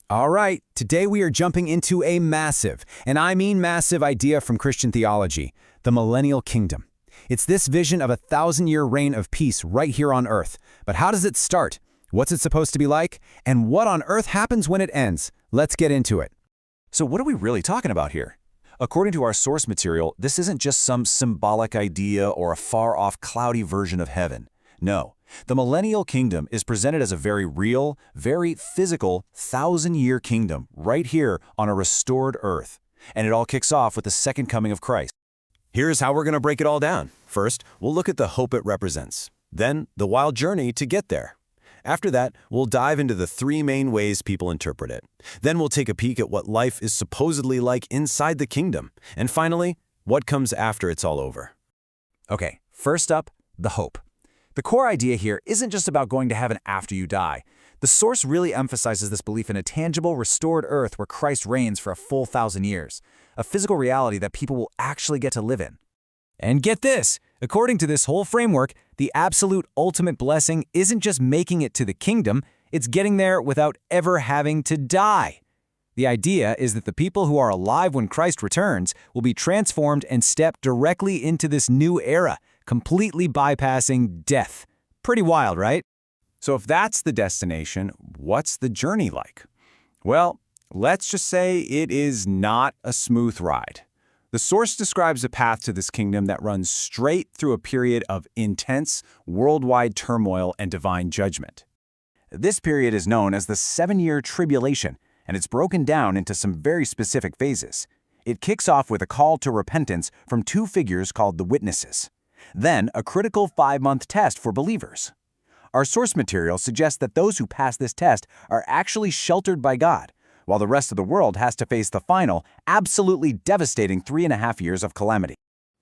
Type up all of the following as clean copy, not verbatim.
All right, today we are jumping into a massive, and I mean massive idea from Christian theology, the millennial kingdom. It's this vision of a thousand-year reign of peace right here on Earth. But how does it start? What's it supposed to be like? And what on earth happens when it ends? Let's get into it. So what are we really talking about here? According to our source material, this isn't just some symbolic idea or a far-off cloudy version of heaven. No, the millennial kingdom is presented as a very real, very physical, thousand-year kingdom right here on a restored earth. And it all kicks off with the second coming of Christ. Here's how we're going to break it all down. First, we'll look at the hope it represents. Then, the wild journey to get there. After that, we'll dive into the three main ways people interpret it. Then we'll take a peek at what life is supposedly like inside the kingdom. And finally, what comes after it's all over. Okay, first up, the hope. The core idea here isn't just about going to heaven after you die. The source really emphasizes this belief in a tangible, restored earth where Christ reigns for a full 1,000 years, a physical reality that people will actually get to live in. And get this! According to this whole framework, the absolute ultimate blessing isn't just making it to the kingdom, it's getting there without ever having to die. The idea is that the people who are alive when Christ returns will be transformed and step directly into this new era, completely bypassing death. Pretty wild, right? So if that's the destination, what's the journey like? Well, let's just say it is not a smooth ride. The source describes a path to this kingdom that runs straight through a period of intense, worldwide turmoil and divine judgment. This period is known as the 7-year tribulation, and it's broken down into some very specific phases. It kicks off with a call to repentance from two figures called the witnesses. Then, a critical 5-month test for believers. Our source material suggests that those who pass this test are actually sheltered by God, while the rest of the world has to face the final, absolutely devastating 3.5 years of calamity.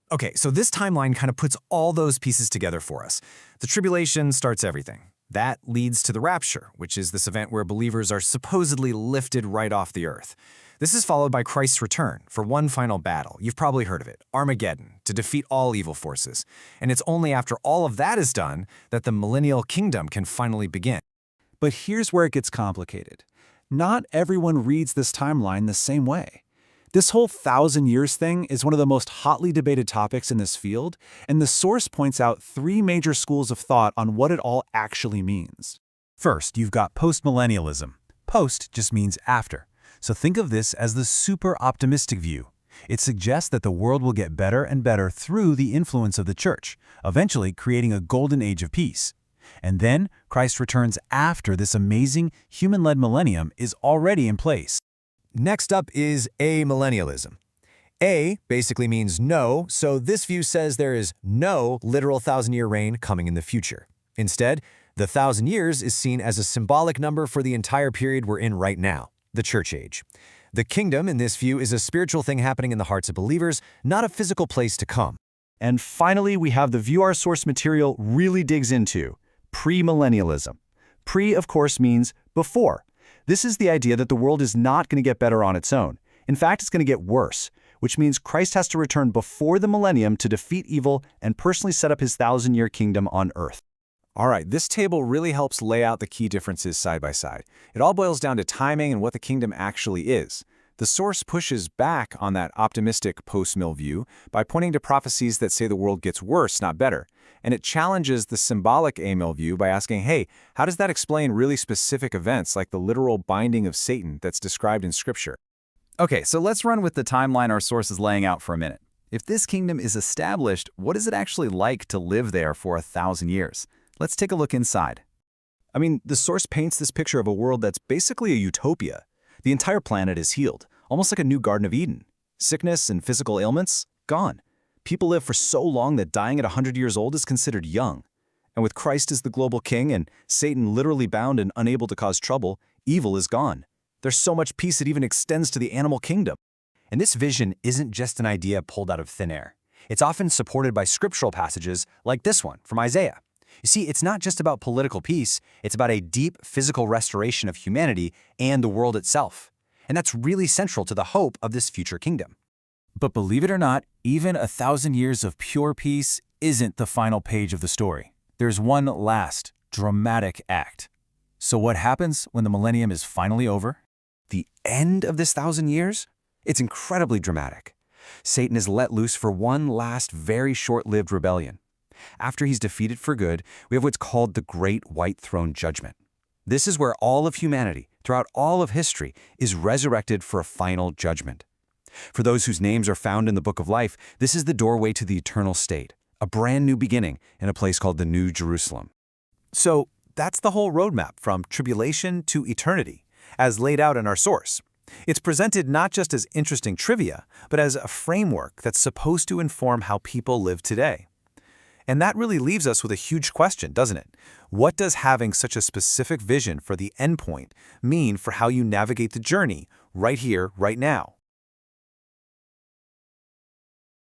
Okay, so this timeline kind of puts all those pieces together for us. The tribulation starts everything. That leads to the rapture, which is this event where believers are supposedly lifted right off the earth. This is followed by Christ's return for one final battle. You've probably heard of it, Armageddon, to defeat all evil forces. And it's only after all of that is done that the millennial kingdom can finally begin. But here's where it gets complicated. Not everyone reads this timeline the same way. This whole 1,000 years thing is one of the most hotly debated topics in this field, and the source points out 3 major schools of thought on what it all actually means. First, you've got postmillennialism. Post just means after. So think of this as the super optimistic view. It suggests that the world will get better and better through the influence of the church, eventually creating a golden age of peace. And then Christ returns after this amazing human-led millennium is already in place. Next up is amillennialism. A basically means no, so this view says there is no literal 1,000-year reign coming in the future. Instead, the 1,000 years is seen as a symbolic number for the entire period we're in right now, the church age. The kingdom in this view is a spiritual thing happening in the hearts of believers, not a physical place to come. And finally, we have the view our source material really digs into, premillennialism. Pre, of course, means before. This is the idea that the world is not going to get better on its own. In fact, it's going to get worse, which means Christ has to return before the millennium to defeat evil and personally set up his 1,000-year kingdom on earth. All right, this table really helps lay out the key differences side by side. It all boils down to timing and what the kingdom actually is. The source pushes back on that optimistic post-mill view by pointing to prophecies that say the world gets worse, not better. And it challenges the symbolic amill view by asking, hey, how does that explain really specific events like the literal binding of Satan that's described in Scripture? Okay, so let's run with the timeline our source is laying out for a minute. If this kingdom is established, what is it actually like to live there for 1,000 years? Let's take a look inside. I mean, the source paints this picture of a world that's basically a utopia. The entire planet is healed, almost like a new Garden of Eden. Sickness and physical ailments, gone. People live for so long that dying at 100 years old is considered young. And with Christ as the global king and Satan literally bound and unable to cause trouble, evil is gone. There's so much peace it even extends to the animal kingdom. And this vision isn't just an idea pulled out of thin air. It's often supported by scriptural passages like this one from Isaiah. You see, it's not just about political peace, it's about a deep physical restoration of humanity and the world itself. And that's really central to the hope of this future kingdom. But believe it or not, even 1,000 years of pure peace isn't the final page of the story. There's one last, dramatic act. So what happens when the millennium is finally over? the end of this 1,000 years? It's incredibly dramatic. Satan is let loose for one last, very short-lived rebellion. After he's defeated for good, we have what's called the Great White Throne Judgment. This is where all of humanity, throughout all of history, is resurrected for a final judgment. For those whose names are found in the Book of Life, this is the doorway to the eternal state, a brand new beginning in a place called the New Jerusalem. So that's the whole roadmap from tribulation to eternity, as laid out in our source. It's presented not just as interesting trivia, but as a framework that's supposed to inform how people live today. And that really leaves us with a huge question, doesn't it? What does having such a specific vision for the endpoint mean for how you navigate the journey right here, right now?